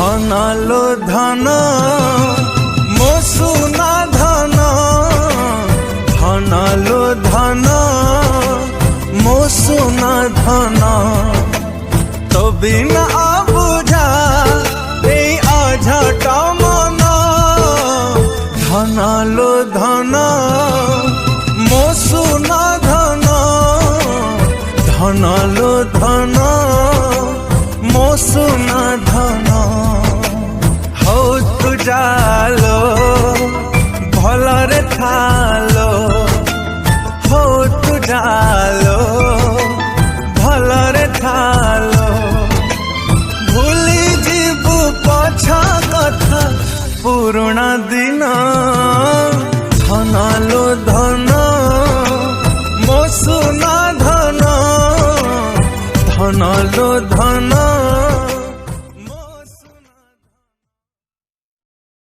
धन लो धन मो सुना धन, धन लो धन मो सुना धन, तो बिना बुझा ए अझट मन। धन लो धन मो सुना धन, धन लो धन मो सुना धन। हो तु जालो भलरे थालो, हो तु जालो भलरे थालो। भूली जीवु पछ कथा पुरुणा दिन